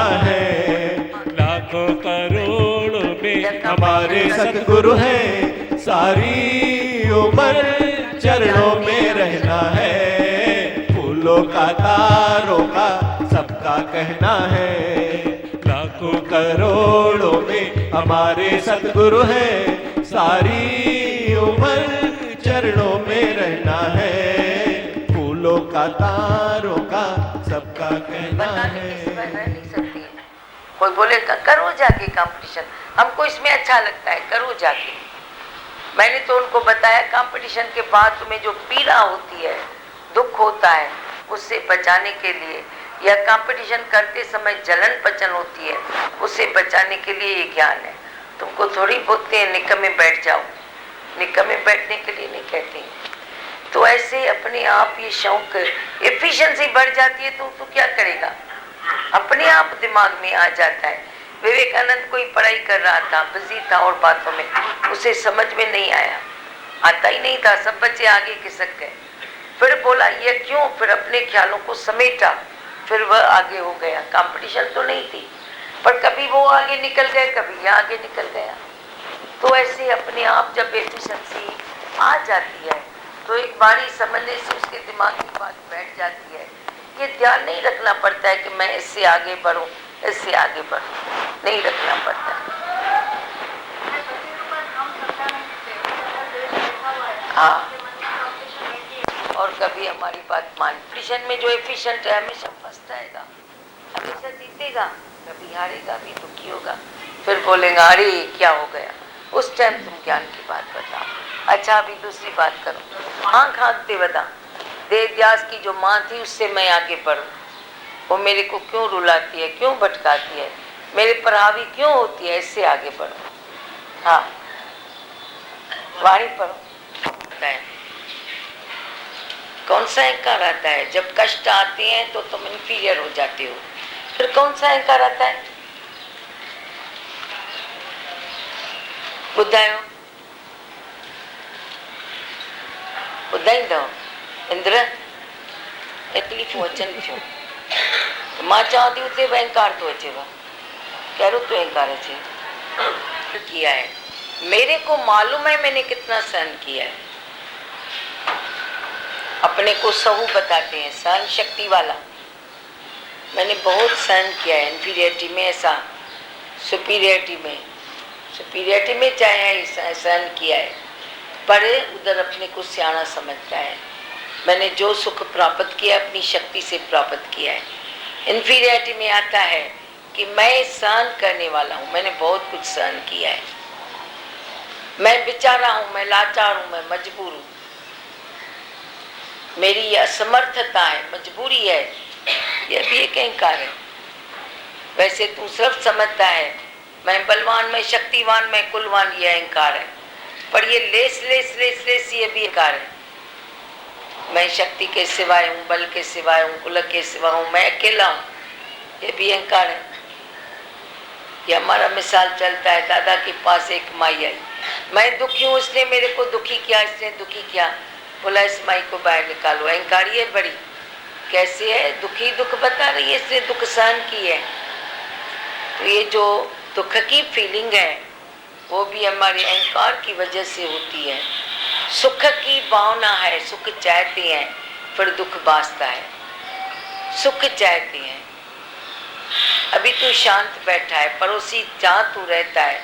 है। लाखों करोड़ों में हमारे सतगुरु हैं, सारी उम्र चरणों में रहना है। फूलों का तारों का सबका कहना है। लाखों करोड़ों में हमारे सतगुरु हैं, सारी उम्र चरणों में रहना है। फूलों का तारों का सबका कहना है। कोई बोले करो जाके कंपटीशन, हमको इसमें अच्छा लगता है, करो जाके। मैंने तो उनको बताया कंपटीशन के बाद तुम्हें जो पीड़ा होती है, दुख होता है, उससे बचाने के लिए, या कंपटीशन करते समय जलन पचन होती है, उससे बचाने के लिए ये ज्ञान है। तुमको थोड़ी बोलते हैं निकम्मे बैठ जाओ, निकम्मे बैठने के लिए नहीं कहते हैं। तो ऐसे अपने आप ये शौक, एफिशिएंसी बढ़ जाती है तो क्या करेगा, अपने आप दिमाग में आ जाता है। विवेकानंद कोई पढ़ाई कर रहा था, बिजी था और बातों में, उसे समझ में नहीं आया, आता ही नहीं था, सब बच्चे आगे खिसक गए। फिर बोला ये क्यों, फिर अपने ख्यालों को समेटा, फिर वह आगे हो गया। कंपटीशन तो नहीं थी, पर कभी वो आगे निकल गए, कभी यह आगे निकल गया। तो ऐसे अपने आप जब एफिशिएंसी आ जाती है तो एक बारी समझने से उसके दिमाग की बात बैठ जाती है। ये ध्यान नहीं रखना पड़ता है कि मैं इससे आगे बढ़ूं, इससे आगे बढ़ूं, नहीं रखना पड़ता है। हाँ, और कभी हमारी बात मान, कंपटीशन में जो एफिशिएंट है हमेशा फंसता रहेगा, हमेशा जीतेगा, कभी हारेगा भी, दुखी होगा, फिर बोलेगा अरे क्या हो गया। उस टाइम तुम ज्ञान की बात बताओ। अच्छा, अभी दूसरी बात करो। आँख हाँकते बता, देव व्यास की जो माँ थी उससे मैं आगे बढ़ूं, वो मेरे को क्यों रुलाती है, क्यों भटकाती है, मेरे पर हावी क्यों होती है, इससे आगे बढ़ो। हाँ, वाणी पढ़ो। कौन सा अहंकार आता है, जब कष्ट आते हैं तो तुम इंफीरियर हो जाते हो, फिर कौन सा अहंकार आता है, बुधायो बुधाई दो इंद्र तकलीफ वचन छो मां चाहती उसे अहंकार तो अचेवा कह रो तो अहंकार है किया है। मेरे को मालूम है मैंने कितना सहन किया है, अपने को सहू बताते हैं, सहन शक्ति वाला। मैंने बहुत सहन किया है, इन्फीरियरिटी में ऐसा, सुपीरियरिटी में चाहे सहन किया है, पर उधर अपने को सियाना समझता है। मैंने जो सुख प्राप्त किया अपनी शक्ति से प्राप्त किया है। इन्फीरियरिटी में आता है कि मैं सहन करने वाला हूँ, मैंने बहुत कुछ सहन किया है, मैं बेचारा हूँ, मैं लाचार हूँ, मैं मजबूर हूँ, मेरी ये असमर्थता है, मजबूरी है, यह भी एक अहंकार है। वैसे तू सब समझता है, मैं बलवान, मैं शक्तिवान, मैं कुलवान, ये अहंकार है, पर ये लेस ये भी अहंकार है। मैं शक्ति के सिवाय हूँ, बल के सिवाय हूँ, कुल के सिवा हूँ, मैं अकेला हूँ, ये भी अहंकार है। ये हमारा मिसाल चलता है, दादा के पास एक माई आई, मैं दुखी हूँ, इसने मेरे को दुखी किया, इसने दुखी किया, बोला इस माई को बाहर निकालो। अहंकारी है बड़ी, कैसे है, दुखी दुख बता रही है, इसने दुख सहन की है। तो ये जो दुख की फीलिंग है वो भी हमारे अहंकार की वजह से होती है। सुख की भावना है, सुख चाहते हैं, फिर दुख बासता है। सुख चाहते हैं, अभी तू शांत बैठा है, पड़ोसी जहाँ तू रहता है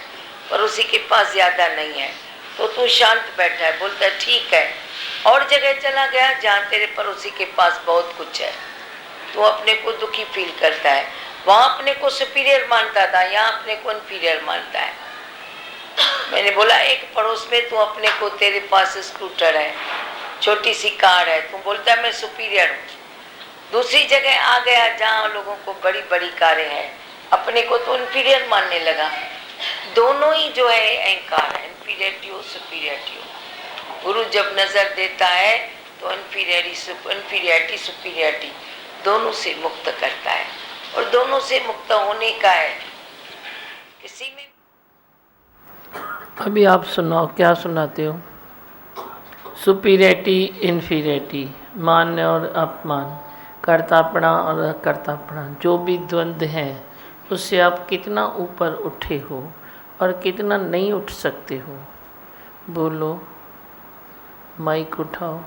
पड़ोसी के पास ज्यादा नहीं है, तो तू शांत बैठा है, बोलता है ठीक है, और जगह चला गया जहाँ तेरे पड़ोसी के पास बहुत कुछ है, तू अपने को दुखी फील करता है। वहाँ अपने को सुपीरियर मानता था, यहाँ अपने को इन्फीरियर मानता है। मैंने बोला एक पड़ोस में तू अपने को, तेरे पास स्कूटर है, छोटी सी कार है, तू बोलता है मैं सुपीरियर हूँ। दूसरी जगह आ गया जहाँ लोगों को बड़ी बड़ी कारें हैं, अपने को तो इन्फीरियर मानने लगा। दोनों ही जो है अहंकार है, इन्फीरियरिटी हो सुपीरियरिटी हो। गुरु जब नजर देता है तो इन्फीरियरिटी सुपीरियरिटी दोनों से मुक्त करता है, और दोनों से मुक्त होने का है। किसी में अभी आप सुनाओ, क्या सुनाते हो? सुपीरियरिटी, इन्फीरियरिटी, मान और अपमान, कर्तापना और अकर्तापना, जो भी द्वंद्व हैं उससे आप कितना ऊपर उठे हो और कितना नहीं उठ सकते हो। बोलो, माइक उठाओ।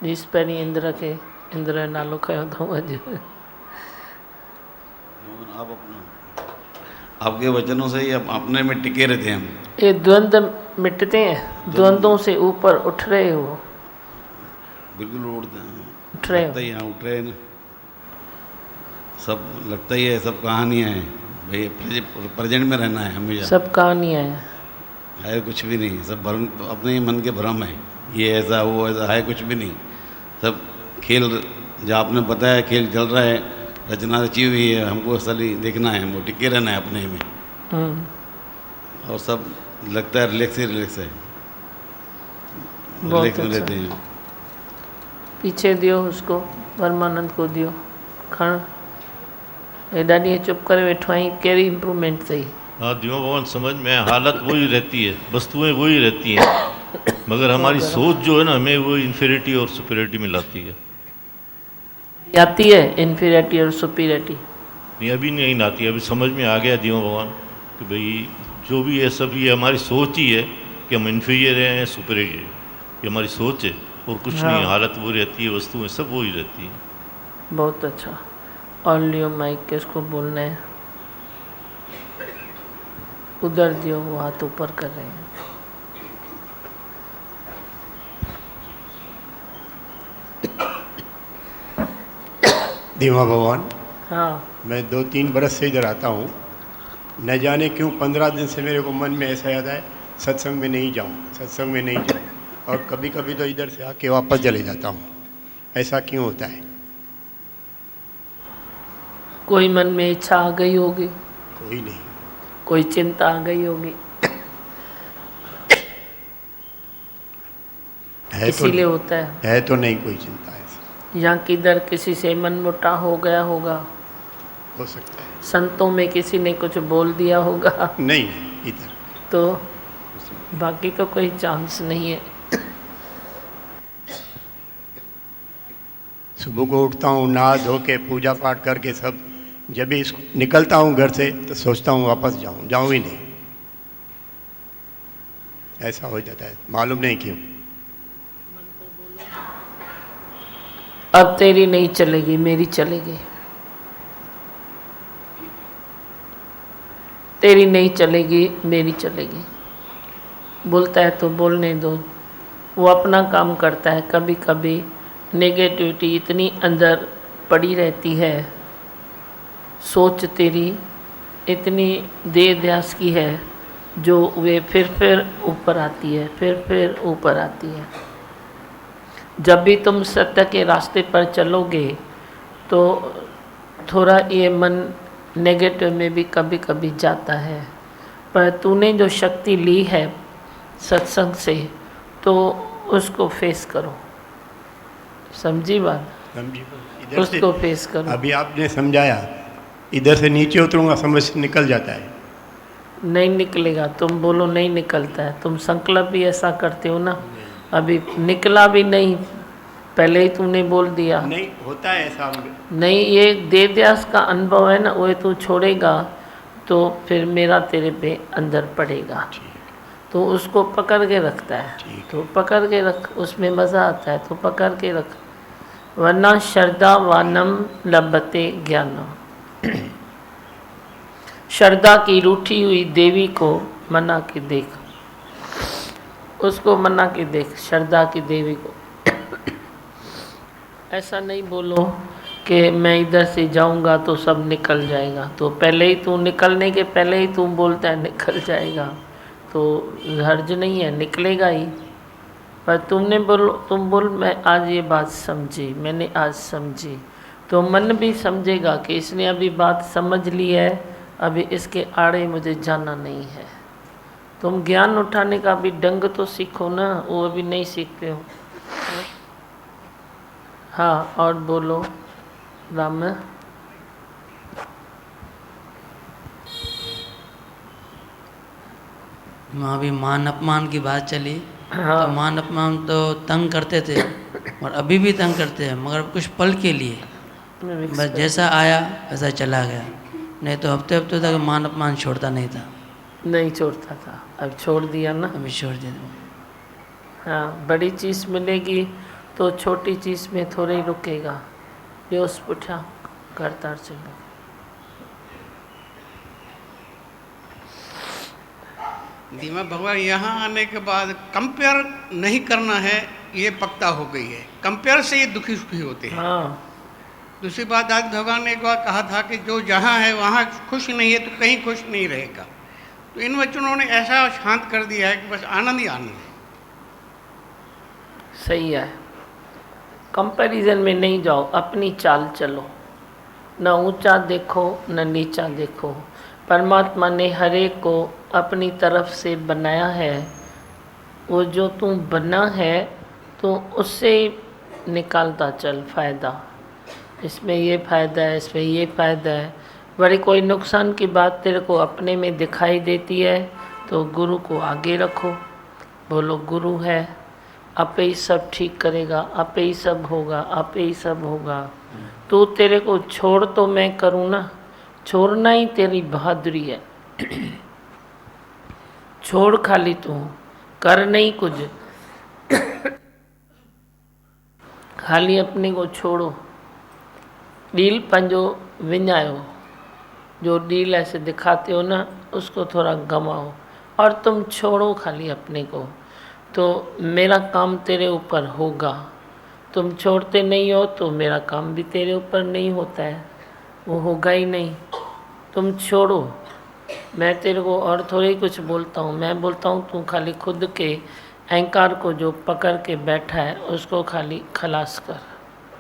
जिस पैरी इंद्र के इंद्र नालो खयो तो अॼु आप आपके वचनों से ही अपने में टिके रहते हैं हम। ये द्वंद्व मिटते हैं, द्वंद्वों से ऊपर उठ रहे हो। बिल्कुल उठ रहे लगता ही है, उठ रहे हैं ना। सब लगता ही है, सब कहानियाँ हैं भाई, प्रेजेंट में रहना है हमेशा। सब कहानियाँ हैं, है कुछ भी नहीं, सब भ्रम, अपने ही मन के भ्रम है। ये ऐसा वो ऐसा है, कुछ भी नहीं। सब खेल, जो आपने बताया खेल चल रहा है, रचना रची हुई है, हमको असली देखना है, हमको टिके रहना है अपने में। और सब लगता है रिलैक्स ही रिलैक्स है, रिलैक्स में रहते हैं। पीछे दियो उसको, परमानंद को दियो खण। एॾा ॾींहं चुप करे वेठो आहीं, कहिड़ी इम्प्रूवमेंट अथई? हाँ दियो भगवान, समझ में हालत वही रहती है, वस्तुएं वही रहती हैं, मगर हमारी सोच जो है ना, हमें वो इन्फीरियरिटी और सुपीरियरिटी में लाती है। आती है इन्फीरियरिटी और सुपीरियरिटी? नहीं, अभी नहीं आती, अभी समझ में आ गया दियो भगवान कि भाई जो भी है सब ये हमारी सोच ही है कि हम इन्फीरियर हैं, सुपीरियर है, ये हमारी सोच है और कुछ हाँ। नहीं। हालत वो रहती है, वस्तुएं सब वही रहती हैं। बहुत अच्छा। और लियो माइक, किसको बोलना है? उधर दियो, वो हाथ ऊपर कर रहे हैं। देवा भगवान, हाँ, मैं 2-3 बरस से इधर आता हूँ। न जाने क्यों 15 दिन से मेरे को मन में ऐसा याद है सत्संग में नहीं जाऊँ, सत्संग में नहीं जाऊँ, और कभी कभी तो इधर से आके वापस चले जाता हूँ। ऐसा क्यों होता है? कोई मन में इच्छा आ गई होगी, कोई नहीं। कोई चिंता आ गई होगी, इसीलिए होता है। है तो नहीं कोई चिंता ऐसी। या किधर किसी से मनमुटाव हो गया होगा, हो सकता है। संतों में किसी ने कुछ बोल दिया होगा, नहीं इधर तो बाकी तो कोई चांस नहीं है। सुबह को उठता हूँ, नहा धो के पूजा पाठ करके सब, जब भी निकलता हूँ घर से तो सोचता हूँ वापस जाऊँ ही नहीं। ऐसा हो जाता है, मालूम नहीं क्यों। अब तेरी नहीं चलेगी, मेरी चलेगी। तेरी नहीं चलेगी, मेरी चलेगी। बोलता है तो बोलने दो, वो अपना काम करता है। कभी कभी नेगेटिविटी इतनी अंदर पड़ी रहती है, सोच तेरी इतनी देह की है, जो वे फिर ऊपर आती है, फिर ऊपर आती है। जब भी तुम सत्य के रास्ते पर चलोगे तो थोड़ा ये मन नेगेटिव में भी कभी कभी जाता है, पर तूने जो शक्ति ली है सत्संग से, तो उसको फेस करो। समझी बात? समझी। इधर से उसको फेस करो। अभी आपने समझाया, इधर से नीचे उतरूंगा समस्या निकल जाता है। नहीं निकलेगा, तुम बोलो नहीं निकलता है। तुम संकल्प भी ऐसा करते हो ना, अभी निकला भी नहीं, पहले ही तूने बोल दिया। नहीं होता है ऐसा। नहीं, ये देद्यास का अनुभव है ना, वो तू छोड़ेगा तो फिर मेरा तेरे पे अंदर पड़ेगा, तो उसको पकड़ के रखता है। तो पकड़ के रख, उसमें मज़ा आता है, तो पकड़ के रख। वरना श्रद्धावानम लभते ज्ञानम। श्रद्धा की रूठी हुई देवी को मना के देख, उसको मना के देख, श्रद्धा की देवी को। ऐसा नहीं बोलो कि मैं इधर से जाऊंगा तो सब निकल जाएगा। तो पहले ही तू निकलने के पहले ही तू बोलता है निकल जाएगा, तो हर्ज नहीं है, निकलेगा ही। पर तुम बोल मैं आज ये बात समझी, मैंने आज समझी, तो मन भी समझेगा कि इसने अभी बात समझ ली है, अभी इसके आड़े मुझे जाना नहीं है। तुम ज्ञान उठाने का भी ढंग तो सीखो ना, वो अभी नहीं सीखते हो। हाँ, और बोलो राम। वहाँ भी मान अपमान की बात चली। हाँ। तो मान अपमान तो तंग करते थे और अभी भी तंग करते हैं, मगर कुछ पल के लिए। मिक्स बस कर- जैसा आया वैसा चला गया, नहीं तो हफ्ते हफ्ते तक मान अपमान छोड़ता नहीं था। नहीं छोड़ता था, अब छोड़ दिया ना। अभी छोड़ दिया। हाँ, बड़ी चीज़ मिलेगी तो छोटी चीज़ में थोड़े ही रुकेगा, योस पुठा करता चलो। दीमा भगवान यहाँ आने के बाद कंपेयर नहीं करना है, ये पक्का हो गई है। कंपेयर से ये दुखी सुखी होते हैं। हाँ, दूसरी बात, आज भगवान ने एक बार कहा था कि जो जहाँ है वहाँ खुश नहीं है तो कहीं खुश नहीं रहेगा। तो इन वचनों ने ऐसा शांत कर दिया है कि बस आनंद ही आनंद है। सही है। कंपैरिजन में नहीं जाओ, अपनी चाल चलो, न ऊंचा देखो न नीचा देखो। परमात्मा ने हर एक को अपनी तरफ से बनाया है, वो जो तू बना है तो उससे निकालता चल फ़ायदा। इसमें ये फ़ायदा है, इसमें ये फ़ायदा है। बड़ी कोई नुकसान की बात तेरे को अपने में दिखाई देती है तो गुरु को आगे रखो, बोलो गुरु है, आपे ही सब ठीक करेगा, आपे ही सब होगा, आपे ही सब होगा। तू तेरे को छोड़ तो मैं करूँ ना, छोड़ना ही तेरी बहादुरी है। छोड़ खाली तू, कर नहीं कुछ, खाली अपने को छोड़ो। डील पंजो विञायो, जो डील ऐसे दिखाते हो ना उसको थोड़ा गमाओ और तुम छोड़ो खाली अपने को, तो मेरा काम तेरे ऊपर होगा। तुम छोड़ते नहीं हो तो मेरा काम भी तेरे ऊपर नहीं होता है, वो होगा ही नहीं। तुम छोड़ो, मैं तेरे को और थोड़ा ही कुछ बोलता हूँ। मैं बोलता हूँ तू खाली खुद के अहंकार को जो पकड़ के बैठा है उसको खाली खलास कर,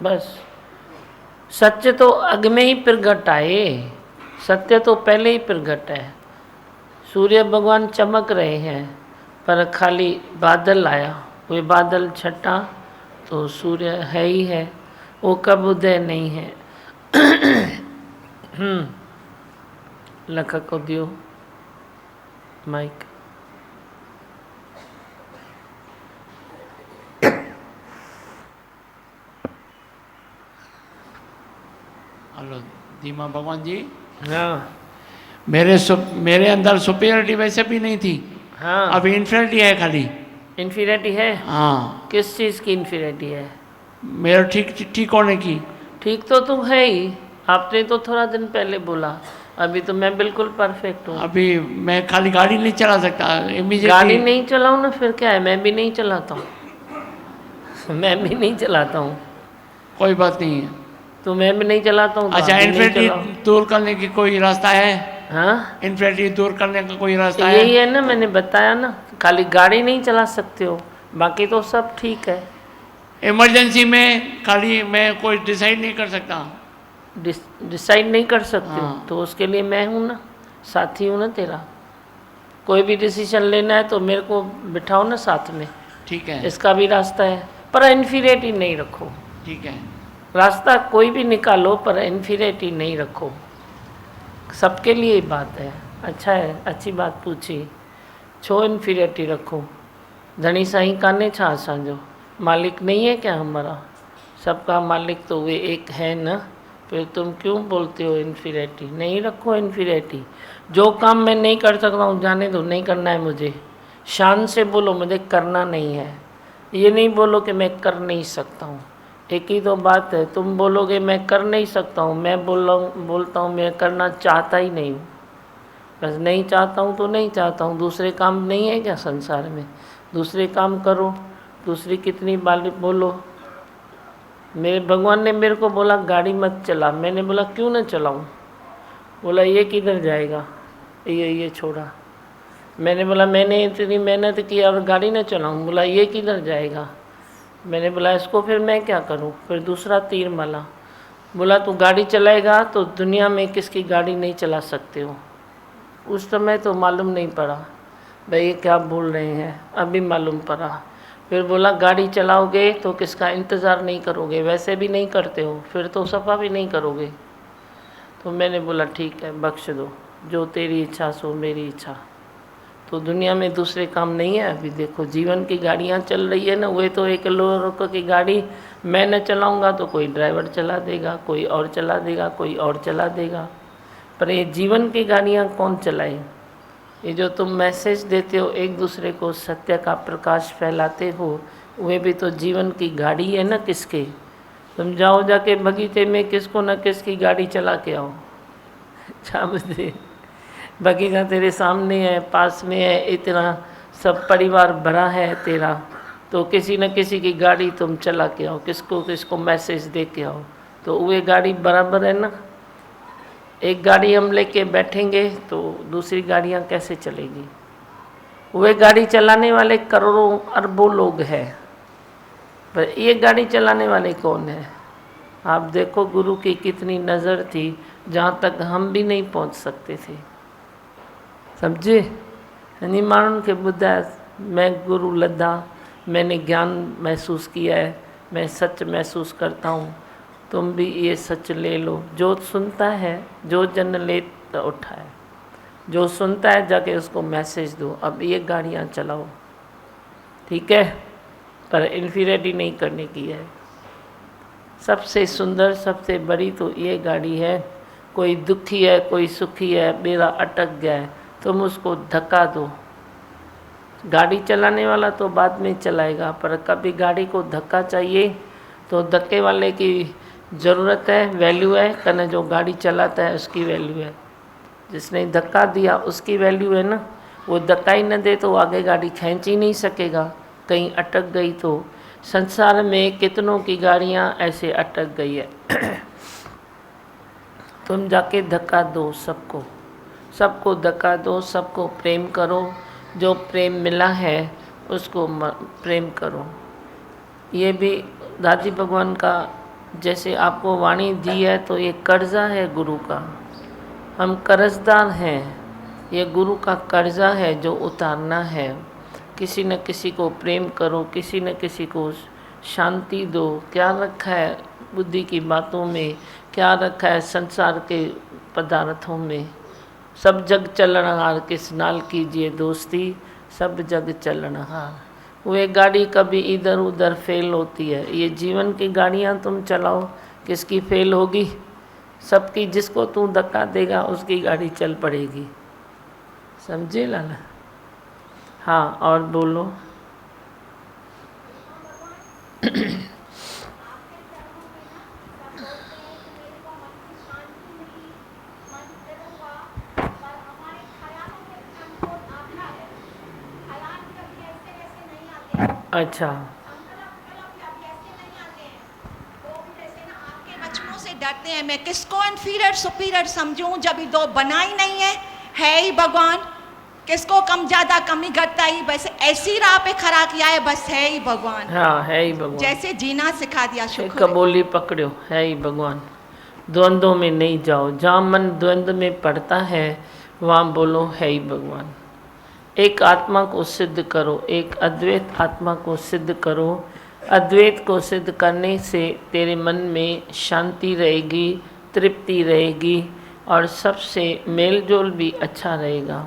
बस। सत्य तो अग में ही प्रगट आए, सत्य तो पहले ही प्रगट है। सूर्य भगवान चमक रहे हैं पर खाली बादल आया, वे बादल छटा तो सूर्य है ही है, वो कब उदय नहीं है। लखा को दियो माइक। हेलो दीमा भगवान जी, हाँ मेरे अंदर सुपीरियरिटी वैसे भी नहीं थी, हाँ, अब इन्फिनिटी है खाली। इन्फीरियरिटी है। हाँ, किस चीज़ की इन्फीरियरिटी है? मेरा ठीक होने की। ठीक तो तुम है ही, आपने तो थोड़ा दिन पहले बोला, अभी तो मैं बिल्कुल परफेक्ट हूँ। अभी मैं खाली गाड़ी नहीं चला सकता इमीडिएटली। गाड़ी नहीं चलाऊँ ना फिर क्या है, मैं भी नहीं चलाता हूँ। मैं भी नहीं चलाता हूँ, कोई बात नहीं है। तो मैं भी नहीं चलाता हूँ। अच्छा, इन्फिनिटी दूर करने की कोई रास्ता है? हाँ, इन्फिनिटी दूर करने का कोई रास्ता है? यही है ना, मैंने बताया ना, खाली गाड़ी नहीं चला सकते हो, बाकी तो सब ठीक है। इमरजेंसी में खाली मैं कोई डिसाइड नहीं कर सकता। डिसाइड नहीं कर सकते हो हाँ। तो उसके लिए मैं हूँ ना, साथी हूँ ना तेरा। कोई भी डिसीजन लेना है तो मेरे को बिठाओ ना साथ में, ठीक है, इसका भी रास्ता है, पर इन्फीरियरिटी नहीं रखो। ठीक है। रास्ता कोई भी निकालो पर इन्फीरियरिटी नहीं रखो, सबके लिए ही बात है। अच्छा है, अच्छी बात पूछी। छो इन्फीरियरिटी रखो, धनी साईं काने छा असांजो, मालिक नहीं है क्या हमारा? सबका मालिक तो वे एक है ना, फिर तुम क्यों बोलते हो इन्फीरियरिटी? नहीं रखो इन्फीरियरिटी। जो काम मैं नहीं कर सकता हूँ जाने दो, नहीं करना है मुझे। शान से बोलो मुझे करना नहीं है, ये नहीं बोलो कि मैं कर नहीं सकता हूँ। एक ही तो बात है, तुम बोलोगे मैं कर नहीं सकता हूँ, मैं बोलता हूँ मैं करना चाहता ही नहीं हूँ। बस नहीं चाहता हूँ तो नहीं चाहता हूँ, दूसरे काम नहीं है क्या संसार में? दूसरे काम करो, दूसरी कितनी बार बोलो। मेरे भगवान ने मेरे को बोला गाड़ी मत चला, मैंने बोला क्यों ना चलाऊँ? बोला ये किधर जाएगा, ये छोड़ा। मैंने बोला मैंने इतनी मेहनत की और गाड़ी ना चलाऊँ, बोला ये किधर जाएगा। मैंने बोला इसको फिर मैं क्या करूँ? फिर दूसरा तीर माला, बोला तू गाड़ी चलाएगा तो दुनिया में किसकी गाड़ी नहीं चला सकते हो। उस समय तो मालूम नहीं पड़ा भाई ये क्या बोल रहे हैं, अभी मालूम पड़ा। फिर बोला गाड़ी चलाओगे तो किसका इंतज़ार नहीं करोगे, वैसे भी नहीं करते हो, फिर तो सफ़ा भी नहीं करोगे। तो मैंने बोला ठीक है बख्श दो, जो तेरी इच्छा सो मेरी इच्छा। तो दुनिया में दूसरे काम नहीं है। अभी देखो जीवन की गाड़ियाँ चल रही है ना, वही तो एक लोगों की गाड़ी मैं न चलाऊँगा तो कोई ड्राइवर चला देगा, कोई और चला देगा, कोई और चला देगा। पर ये जीवन की गाड़ियाँ कौन चलाए? ये जो तुम मैसेज देते हो एक दूसरे को, सत्य का प्रकाश फैलाते हो, वे भी तो जीवन की गाड़ी है ना किसके। तुम जाओ जाके बगीचे में किसको न किसकी गाड़ी चला के आओ। क्या बजे बगीचा तेरे सामने है, पास में है, इतना सब परिवार भरा है तेरा, तो किसी न किसी की गाड़ी तुम चला के आओ, किसको किसको मैसेज दे के आओ, तो वे गाड़ी बराबर है ना। एक गाड़ी हम लेके बैठेंगे तो दूसरी गाड़ियाँ कैसे चलेगी? वे गाड़ी चलाने वाले करोड़ों अरबों लोग हैं, पर ये गाड़ी चलाने वाले कौन है? आप देखो गुरु की कितनी नज़र थी, जहाँ तक हम भी नहीं पहुँच सकते थे। समझे? यानी माण्हुनि खे ॿुधाए मैं गुरु लद्दा, मैंने ज्ञान महसूस किया है, मैं सच महसूस करता हूँ, तुम भी ये सच ले लो। जो सुनता है, जो जन ले तो उठाए, जो सुनता है जाके उसको मैसेज दो, अब ये गाड़ियाँ चलाओ, ठीक है? पर इन्फीरियरिटी नहीं करने की है। सबसे सुंदर सबसे बड़ी तो ये गाड़ी है। कोई दुखी है, कोई सुखी है, बेड़ा अटक गया है, तुम उसको धक्का दो। गाड़ी चलाने वाला तो बाद में चलाएगा, पर कभी गाड़ी को धक्का चाहिए तो धक्के वाले की ज़रूरत है, वैल्यू है, कने जो गाड़ी चलाता है उसकी वैल्यू है। जिसने धक्का दिया उसकी वैल्यू है ना। वो धक्का ही न दे तो आगे गाड़ी खींच ही नहीं सकेगा, कहीं अटक गई तो। संसार में कितनों की गाड़ियाँ ऐसे अटक गई है। तुम जाके धक्का दो, सबको सबको धक्का दो, सबको प्रेम करो। जो प्रेम मिला है उसको प्रेम करो। ये भी दादी भगवान का जैसे आपको वाणी दी है, तो ये कर्जा है गुरु का। हम कर्जदार हैं, ये गुरु का कर्जा है जो उतारना है। किसी न किसी को प्रेम करो, किसी न किसी को शांति दो। क्या रखा है बुद्धि की बातों में, क्या रखा है संसार के पदार्थों में। सब जग चलनहार किस नाल कीजिए दोस्ती, सब जग चलनहार। वे गाड़ी कभी इधर उधर फेल होती है। ये जीवन की गाड़ियाँ तुम चलाओ, किसकी फेल होगी? सबकी। जिसको तू धक्का देगा उसकी गाड़ी चल पड़ेगी। समझे लाला? हाँ, और बोलो। अच्छा, बचपनों से डरते हैं, मैं किसको इन्फीरियर सुपीरियर समझूं जब ये दो बना ही नहीं है ही भगवान। किसको कम ज्यादा कमी घटाई, बस ऐसी राह पे खड़ा किया है, बस है ही भगवान। हाँ, है ही भगवान। जैसे जीना सिखा दिया। शुक्र कबूली पकड़ो, है ही भगवान। द्वंद्वों में नहीं जाओ। जहाँ मन द्वंद्व में पड़ता है वहाँ बोलो है ही भगवान। एक आत्मा को सिद्ध करो, एक अद्वैत आत्मा को सिद्ध करो। अद्वैत को सिद्ध करने से तेरे मन में शांति रहेगी, तृप्ति रहेगी और सबसे मेल जोल भी अच्छा रहेगा।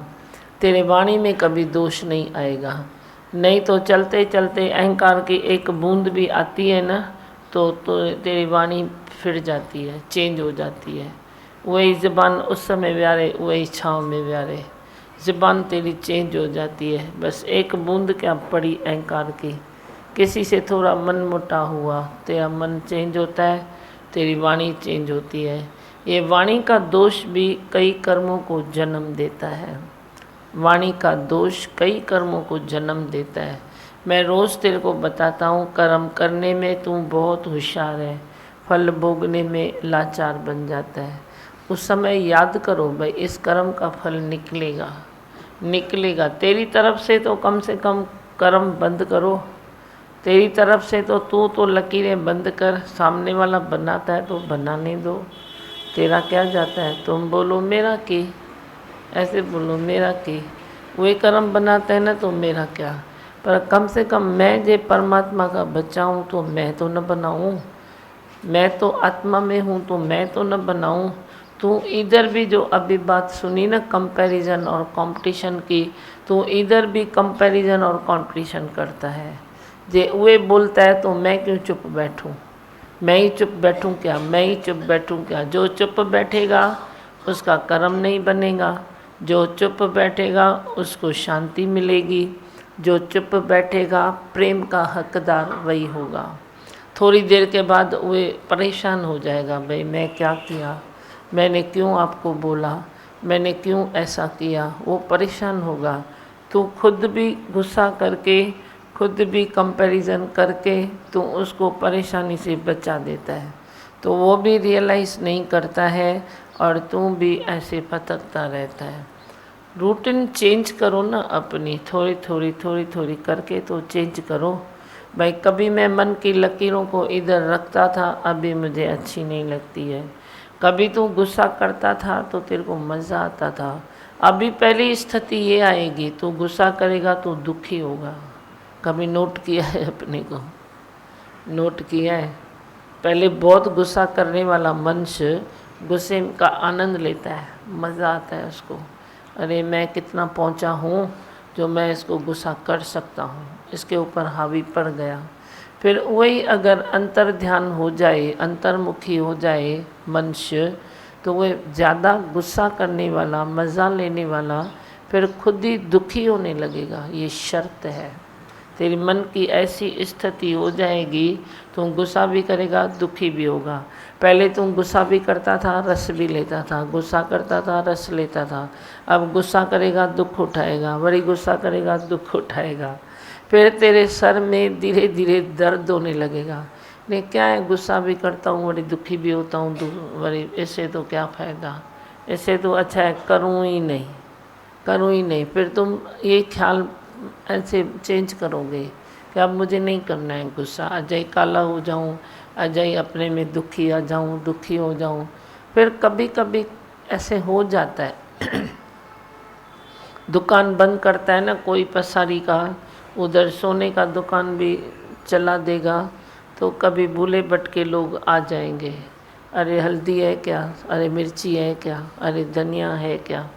तेरे वाणी में कभी दोष नहीं आएगा। नहीं तो चलते चलते अहंकार की एक बूंद भी आती है ना, तो तेरी वाणी फिर जाती है, चेंज हो जाती है। वही ज़बान उस समय व्यारे, वही छाँव में व्यारे। ज़बान तेरी चेंज हो जाती है। बस एक बूंद क्या पड़ी अहंकार की, किसी से थोड़ा मन मुटा हुआ, तेरा मन चेंज होता है, तेरी वाणी चेंज होती है। ये वाणी का दोष भी कई कर्मों को जन्म देता है। वाणी का दोष कई कर्मों को जन्म देता है। मैं रोज़ तेरे को बताता हूँ, कर्म करने में तू बहुत होशियार है, फल भोगने में लाचार बन जाता है। उस समय याद करो भाई, इस कर्म का फल निकलेगा, निकलेगा। तेरी तरफ से तो कम से कम कर्म बंद करो। तेरी तरफ से तो तू तो लकीरें बंद कर। सामने वाला बनाता है तो बनाने दो, तेरा क्या जाता है। तुम बोलो मेरा की, ऐसे बोलो मेरा की। वे कर्म बनाते हैं ना, तो मेरा क्या। पर कम से कम मैं जे परमात्मा का बच्चा हूँ तो मैं तो न बनाऊँ। मैं तो आत्मा में हूँ तो मैं तो न बनाऊँ। तू इधर भी जो अभी बात सुनी ना कंपैरिजन और कंपटीशन की, तो इधर भी कंपैरिजन और कंपटीशन करता है। जे वे बोलता है तो मैं क्यों चुप बैठूं, मैं ही चुप बैठूं क्या, मैं ही चुप बैठूं क्या। जो चुप बैठेगा उसका कर्म नहीं बनेगा, जो चुप बैठेगा उसको शांति मिलेगी, जो चुप बैठेगा प्रेम का हकदार वही होगा। थोड़ी देर के बाद वे परेशान हो जाएगा, भाई मैं क्या किया, मैंने क्यों आपको बोला, मैंने क्यों ऐसा किया, वो परेशान होगा। तो खुद भी गुस्सा करके, खुद भी कंपैरिजन करके तो उसको परेशानी से बचा देता है, तो वो भी रियलाइज़ नहीं करता है और तू भी ऐसे भटकता रहता है। रूटीन चेंज करो ना अपनी, थोड़ी थोड़ी करके तो चेंज करो। भाई कभी मैं मन की लकीरों को इधर रखता था, अभी मुझे अच्छी नहीं लगती है। कभी तू गुस्सा करता था तो तेरे को मज़ा आता था, अभी पहली स्थिति ये आएगी तू गुस्सा करेगा तो दुखी होगा। कभी नोट किया है अपने को, नोट किया है? पहले बहुत गुस्सा करने वाला मनुष्य गुस्से का आनंद लेता है, मज़ा आता है उसको, अरे मैं कितना पहुंचा हूँ जो मैं इसको गुस्सा कर सकता हूँ, इसके ऊपर हावी पड़ गया। फिर वही अगर अंतर ध्यान हो जाए, अंतर्मुखी हो जाए मनुष्य, तो वह ज़्यादा गुस्सा करने वाला, मज़ा लेने वाला फिर खुद ही दुखी होने लगेगा। ये शर्त है, तेरी मन की ऐसी स्थिति हो जाएगी तुम गुस्सा भी करेगा, दुखी भी होगा। पहले तुम गुस्सा भी करता था, रस भी लेता था, गुस्सा करता था, रस लेता था। अब गुस्सा करेगा दुख उठाएगा, बड़ी गुस्सा करेगा दुख उठाएगा। फिर तेरे सर में धीरे धीरे दर्द होने लगेगा, नहीं क्या है, गुस्सा भी करता हूँ, बड़ी दुखी भी होता हूँ, बड़ी इससे तो क्या फ़ायदा, इससे तो अच्छा है करूँ ही नहीं। फिर तुम ये ख्याल ऐसे चेंज करोगे कि अब मुझे नहीं करना है गुस्सा, अजय काला हो जाऊं, अजय अपने में दुखी आ जाऊं, दुखी हो जाऊं। फिर कभी कभी ऐसे हो जाता है दुकान बंद करता है ना कोई पसारी का, उधर सोने का दुकान भी चला देगा, तो कभी भूले भटके लोग आ जाएंगे, अरे हल्दी है क्या, अरे मिर्ची है क्या, अरे धनिया है क्या,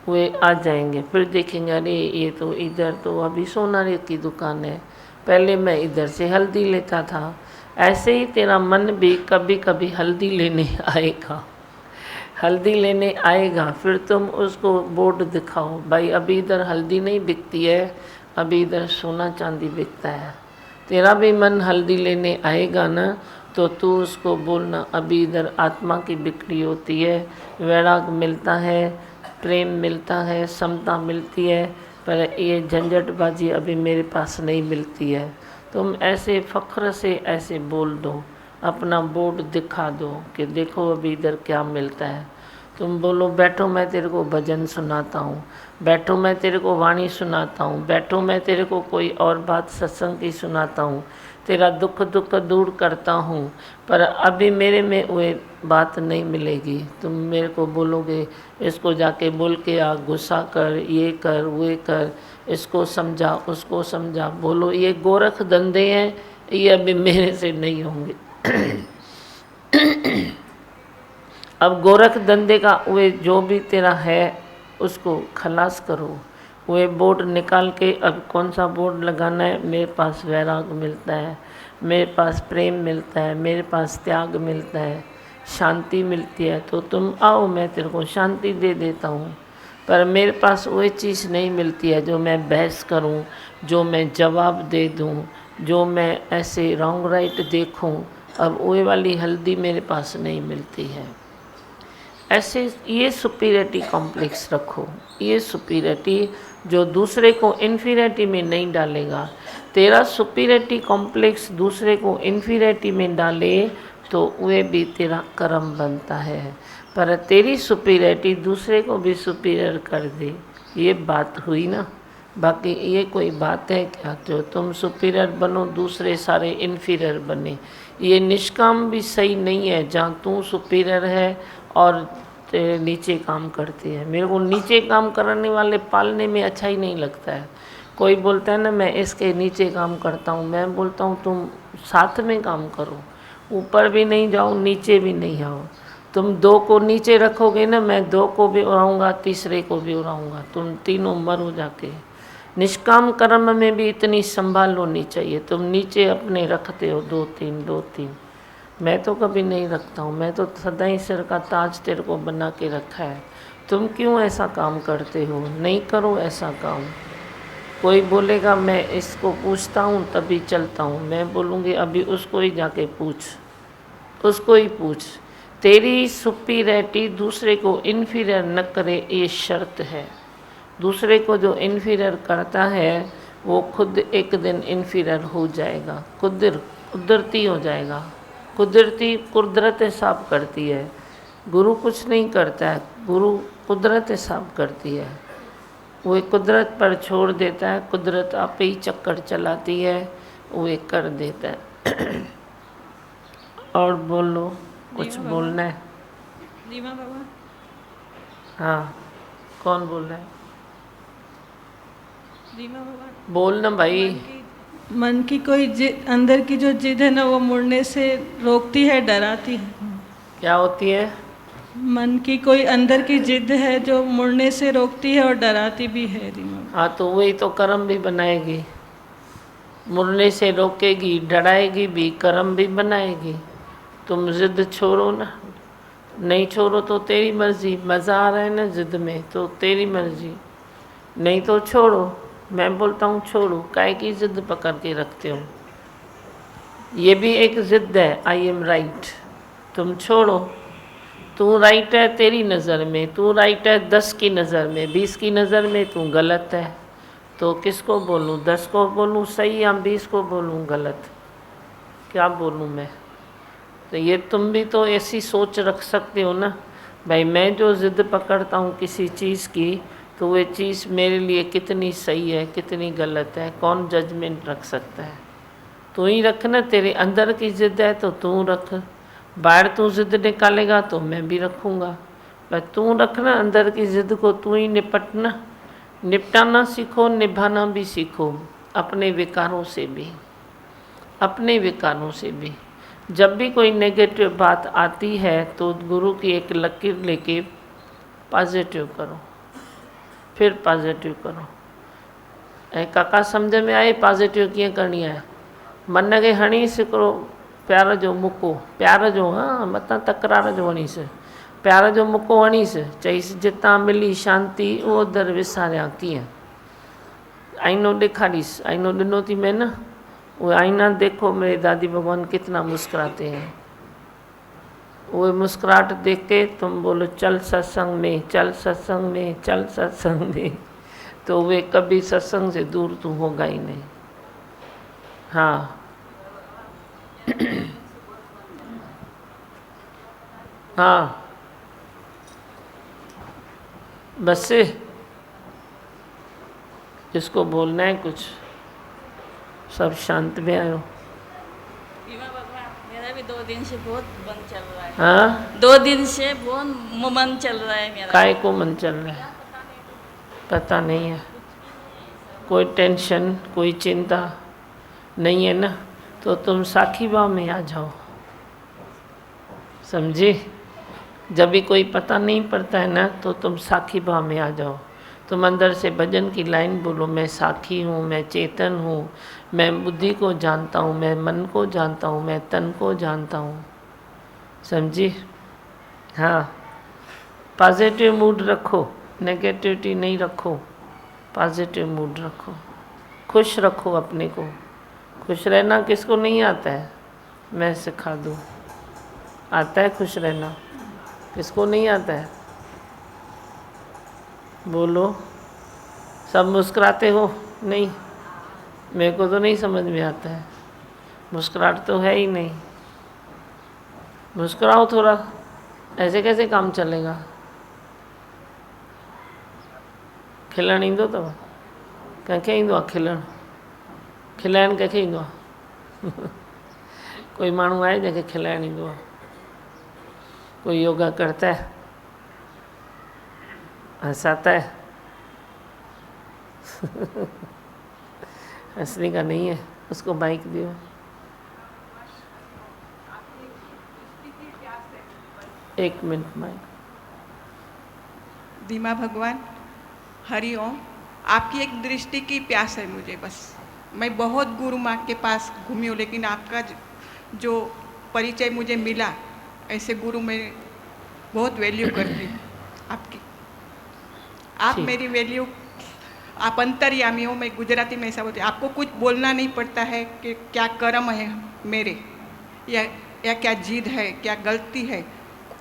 वे आ जाएंगे। फिर देखेंगे अरे ये तो इधर तो अभी सोनारे की दुकान है, पहले मैं इधर से हल्दी लेता था। ऐसे ही तेरा मन भी कभी कभी हल्दी लेने आएगा, फिर तुम उसको बोर्ड दिखाओ, भाई अभी इधर हल्दी नहीं बिकती है, अभी इधर सोना चांदी बिकता है। तेरा भी मन हल्दी लेने आएगा ना, तो तू उसको बोलना अभी इधर आत्मा की बिक्री होती है, वैराग मिलता है, प्रेम मिलता है, समता मिलती है, पर ये झंझटबाजी अभी मेरे पास नहीं मिलती है। तुम ऐसे फ़ख्र से ऐसे बोल दो, अपना बोर्ड दिखा दो कि देखो अभी इधर क्या मिलता है। तुम बोलो बैठो मैं तेरे को भजन सुनाता हूँ, बैठो मैं तेरे को वाणी सुनाता हूँ, बैठो मैं तेरे को कोई और बात सत्संग की सुनाता हूँ, तेरा दुख दूर करता हूँ, पर अभी मेरे में वो बात नहीं मिलेगी। तुम मेरे को बोलोगे इसको जाके बोल के आ, गुस्सा कर, ये कर, वो कर, इसको समझा, उसको समझा। बोलो ये गोरख धंधे हैं, ये अभी मेरे से नहीं होंगे। अब गोरख धंधे का वे जो भी तेरा है उसको खलास करो, वे बोर्ड निकाल के अब कौन सा बोर्ड लगाना है, मेरे पास वैराग मिलता है, मेरे पास प्रेम मिलता है, मेरे पास त्याग मिलता है, शांति मिलती है, तो तुम आओ मैं तेरे को शांति दे देता हूँ। पर मेरे पास वही चीज़ नहीं मिलती है जो मैं बहस करूँ, जो मैं जवाब दे दूँ, जो मैं ऐसे रॉन्ग राइट देखूँ, अब वही वाली हल्दी मेरे पास नहीं मिलती है। ऐसे ये सुपीरियरिटी कॉम्प्लेक्स रखो, ये सुपीरियरिटी जो दूसरे को इन्फीरियरिटी में नहीं डालेगा। तेरा सुपीरियरिटी कॉम्प्लेक्स दूसरे को इन्फीरियरिटी में डाले तो वे भी तेरा कर्म बनता है, पर तेरी सुपीरियरिटी दूसरे को भी सुपीरियर कर दे, ये बात हुई ना। बाकी ये कोई बात है क्या जो तुम सुपीरियर बनो दूसरे सारे इन्फीरियर बने, ये निष्काम भी सही नहीं है जहाँ तू सुपीरियर है और तेरे नीचे काम करती है। मेरे को नीचे काम करने वाले पालने में अच्छा ही नहीं लगता है। कोई बोलता है ना मैं इसके नीचे काम करता हूँ, मैं बोलता हूँ तुम साथ में काम करो, ऊपर भी नहीं जाओ नीचे भी नहीं आओ। तुम 2 को नीचे रखोगे ना, मैं 2 को भी उड़ाऊंगा, तीसरे को भी उड़ाऊंगा, तुम तीनों मरो जाके। निष्काम कर्म में भी इतनी संभाल होनी चाहिए। तुम नीचे अपने रखते हो 2-3 2-3, मैं तो कभी नहीं रखता हूँ। मैं तो सदा ही सिर का ताज तेरे को बना के रखा है। तुम क्यों ऐसा काम करते हो? नहीं करो ऐसा काम। कोई बोलेगा मैं इसको पूछता हूँ तभी चलता हूँ, मैं बोलूँगी अभी उसको ही जाके पूछ, उसको ही पूछ। तेरी सुपीरियरिटी दूसरे को इन्फीरियर न करे, ये शर्त है। दूसरे को जो इन्फीरियर करता है वो खुद एक दिन इन्फीरियर हो जाएगा, कुदरती हो जाएगा। कुदरती कुदरत साफ करती है, गुरु कुछ नहीं करता है, गुरु कुदरत साफ करती है। वो एक कुदरत पर छोड़ देता है, कुदरत आप ही चक्कर चलाती है, वो एक कर देता है। और बोलो, कुछ बोलना है? दीवा बाबा। हाँ, कौन बोल रहा है? दीवा बाबा। बोल ना भाई। मन की कोई अंदर की जो जिद है ना, वो मुड़ने से रोकती है, डराती है। क्या होती है? मन की कोई अंदर की जिद है जो मुड़ने से रोकती है और डराती भी है। हाँ, तो वही तो कर्म भी बनाएगी, मुड़ने से रोकेगी, डराएगी भी, कर्म भी बनाएगी। तुम जिद छोड़ो ना, नहीं छोड़ो तो तेरी मर्जी। मज़ा आ रहा है ना जिद में तो तेरी मर्जी, नहीं तो छोड़ो। मैं बोलता हूँ छोड़ो, काहे की जिद पकड़ के रखते हो? ये भी एक जिद है, आई एम राइट। तुम छोड़ो, तू राइट है तेरी नज़र में, तू राइट है 10 की नज़र में, 20 की नज़र में तू गलत है। तो किसको बोलूँ? 10 को बोलूँ सही या 20 को बोलूँ गलत? क्या बोलूँ मैं? तो ये तुम भी तो ऐसी सोच रख सकते हो ना भाई, मैं जो ज़िद पकड़ता हूँ किसी चीज़ की, तो वो चीज़ मेरे लिए कितनी सही है कितनी गलत है, कौन जजमेंट रख सकता है? तू ही रख ना। तेरे अंदर की ज़िद है तो तू रख, बाहर तू ज़िद निकालेगा तो मैं भी रखूँगा। पर तू रखना अंदर की ज़िद को, तू ही निपटना। निपटाना सीखो, निभाना भी सीखो, अपने विकारों से भी, अपने विकारों से भी। जब भी कोई नेगेटिव बात आती है तो गुरु की एक लकीर लेके पॉजिटिव करो, फिर पॉजिटिव करो। ऐं काका सम्झ में आए पॉजिटिव कीअं करणी आहे? मन खे हणीसि हिकिड़ो प्यार जो मुको, प्यार जो, हाँ मतां तकरार जो हणीसि, प्यार जो मुको हणीसि, चईसि जितां मिली शांती उहो दर विसारियां कीअं। आईनो ॾेखारीसि, आईनो ॾिनो थी मैं न, वो आईना देखो मेरे दादी भगवान कितना मुस्कुराते हैं। वो मुस्कुराहट देख के तुम बोलो चल सत्संग में, चल सत्संग में, चल सत्संग में, तो वे कभी सत्संग से दूर तू होगा ही नहीं। हाँ हाँ, बस से जिसको बोलना है कुछ, सब शांत में आयो। मेरा भी 2 दिन से बहुत मन चल रहा है। हाँ, 2 दिन से बहुत मन चल रहा है मेरा। काय को मन चल रहा है? पता नहीं है। कोई टेंशन, कोई चिंता नहीं है ना, तो तुम साखी भाव में आ जाओ, समझे? जब भी कोई पता नहीं पड़ता है ना, तो तुम साखी भाव में आ जाओ। तुम अंदर से भजन की लाइन बोलो, मैं साखी हूँ, मैं चेतन हूँ, मैं बुद्धि को जानता हूँ, मैं मन को जानता हूँ, मैं तन को जानता हूँ, समझी? हाँ, पॉजिटिव मूड रखो, नेगेटिविटी नहीं रखो, पॉजिटिव मूड रखो, खुश रखो अपने को। खुश रहना किसको नहीं आता है? मैं सिखा दूँ। आता है खुश रहना? किसको नहीं आता है? बोलो। सब मुस्कुराते हो? नहीं, मेरे को तो नहीं समझ में आता है, मुस्कुराहट तो है ही नहीं। मुस्कुराओ थोड़ा, ऐसे कैसे काम चलेगा? खिलण ईंदो अथव? कंहिंखे ईंदो आहे खिलण? खिलाइण कंहिंखे ईंदो आहे? कोई माण्हू आहे जंहिंखे खिलाइण ईंदो आहे? कोई योगा करता है, हंसाता है? हंसने का नहीं है, उसको बाइक दियो। एक मिनट माइक। दीमा भगवान, हरि ओम। आपकी एक दृष्टि की प्यास है मुझे बस। मैं बहुत गुरु माँ के पास घूमी हूँ, लेकिन आपका जो परिचय मुझे मिला, ऐसे गुरु मैं बहुत वैल्यू करती हूँ आपकी। आप मेरी वैल्यू, आप अंतर्यामी हो। मैं गुजराती में ऐसा बोलती हूँ, आपको कुछ बोलना नहीं पड़ता है कि क्या कर्म है मेरे, या क्या जिद है, क्या गलती है।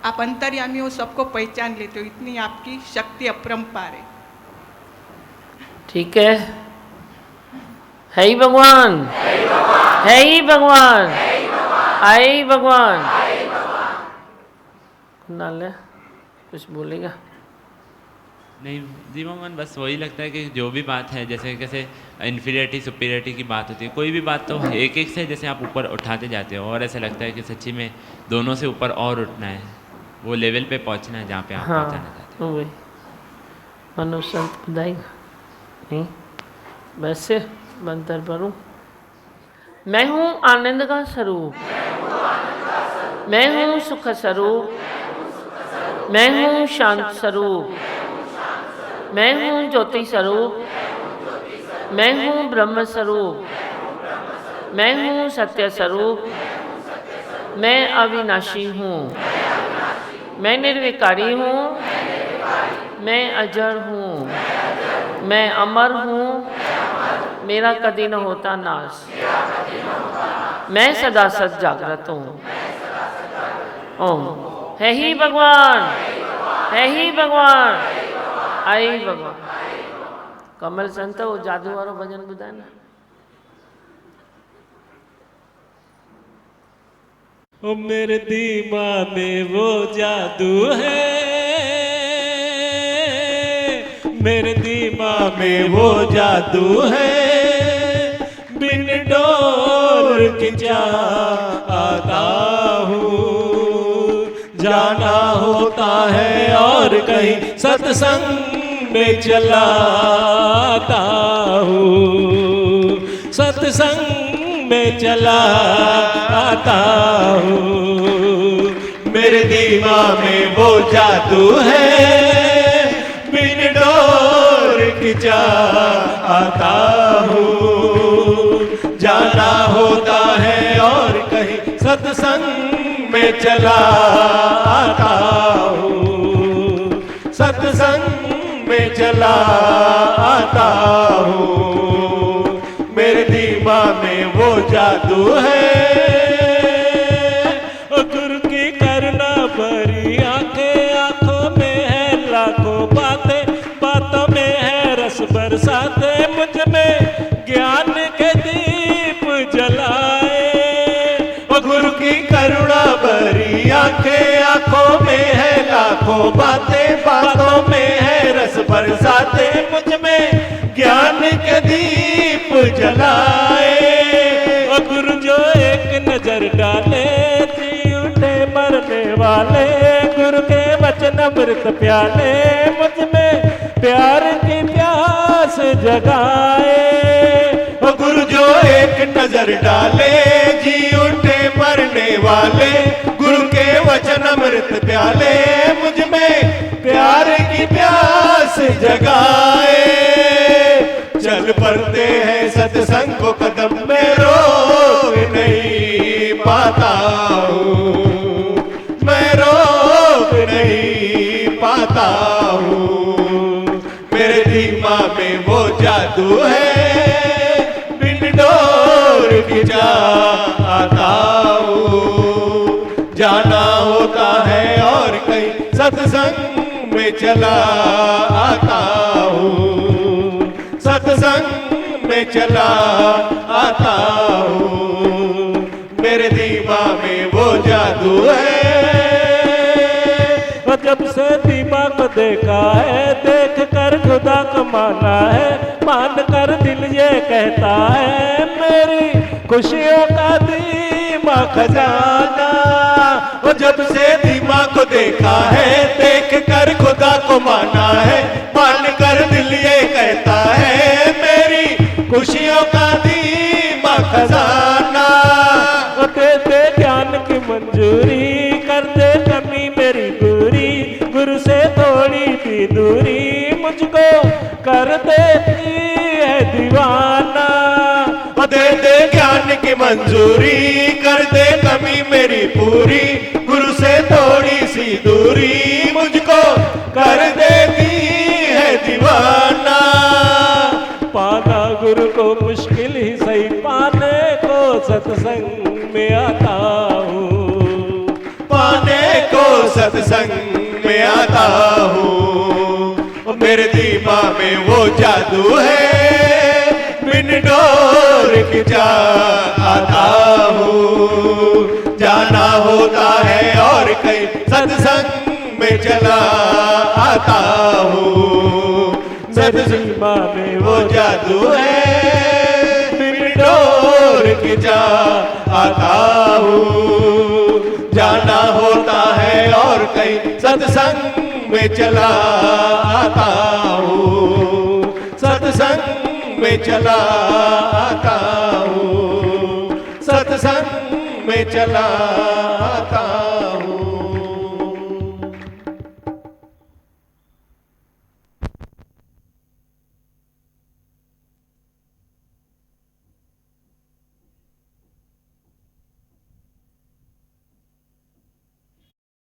आप अंतर्यामी हो, सबको पहचान लेते हो। इतनी आपकी शक्ति अपरंपार है। ठीक है ही भगवान, है ही भगवान, आए ही भगवान। कुणाल कुछ बोलेगा? नहीं जी भगवान, बस वही लगता है कि जो भी बात है, जैसे कैसे इन्फीरियरिटी सुपीरियरिटी की बात होती है, कोई भी बात तो एक एक से जैसे आप ऊपर उठाते जाते हो, और ऐसा लगता है कि सच्ची में दोनों से ऊपर और उठना है, वो लेवल पे पहुंचना है जहाँ पे आप पहुंचाना चाहते हैं। वही मनुष्य संत खुदाएगा नहीं, वैसे मंत्र पढ़ूं। मैं हूँ आनंद का स्वरूप, मैं हूँ सुख स्वरूप, मैं हूँ शांत स्वरूप, मैं हूँ ज्योति स्वरूप, मैं हूँ ब्रह्म स्वरूप, मैं हूँ सत्य स्वरूप, मैं अविनाशी हूँ, मैं निर्विकारी हूँ, मैं अजर हूँ, मैं अमर हूँ, मेरा कभी न होता नाश, मैं सदा सद जागृत हूँ। ओम है ही भगवान, है ही भगवान, आई भगवान। कमल संत वो जादू वालो भजन ॿुधाए न। ओ मेरे दिमाग में वो जादू है, मेरे दिमाग में वो जादू है, बिन डोर के जा आता हूँ, जाना होता है और कहीं सत्संग में चलाता हूँ, सत्संग में चला आता हूँ। मेरे दिमाग में वो जादू है, बिन डोर की जा आता हूँ, जाना होता है और कहीं सत्संग में चला आता हूँ, सत्संग में चला आता हूँ। मेरे दिमाग में वो जादू है, गुरु की करुणा भरी आंखें, आंखों में है लाखों बातें, बातों में है रस बरसाते, मुझ में ज्ञान के दीप जलाए। ओ गुरु की करुणा भरी आंखें, आंखों में है लाखों बातें, बातों में है रस बरसाते, मुझ में ज्ञान के दीप जलाए। ओ गुरु जो एक नजर डाले, जी उठे मरने वाले, गुरु के वचन अमृत प्याले, मुझ में प्यार की प्यास जगाए। ओ गुरु जो एक नजर डाले, जी उठे मरने वाले, गुरु के वचन अमृत प्याले, मुझ में प्यार की प्यास जगाए। चल पड़ते हैं सत्संग को कदम में, रोक नहीं पाता हूँ, मैं रोक नहीं पाता हूँ। मेरे दिमाग में वो जादू है, बिन डोर की जा आता हूँ, जाना होता है और कहीं सत्संग में चला आता हूँ, सत्संग में चला आता हूँ। मेरे दिमाग में वो जादू है, जब से दिमाग को देखा है, देख कर खुदा को माना है, मान कर दिल ये कहता है, मेरी खुशियों का दिमाग खजाना। वो जब से दिमाग को देखा है, देख कर खुदा को माना है, मान कर दिल ये कहता है, मेरी खुशियों का दिमाग खजाना। वो दे दे ज्ञान की मंजूरी, कर दे कमी मेरी मंजूरी, कर दे कमी मेरी पूरी, गुरु से थोड़ी सी दूरी मुझको कर देती है दीवाना। पाना गुरु को मुश्किल ही सही, पाने को सत्संग में आता हूँ, पाने को सत्संग में आता हूँ। मेरे दिमाग में वो जादू है, बिन डोर के जा आता हूँ। जाना होता है और कहीं सत्संग में चला आता हूँ। सत्संग में वो जादू है, बिन डोर के जा आता हूँ। जाना होता है और कहीं सत्संग में चला आता हूँ। सत्संग में चला आता हूँ, सत्संग में चला आता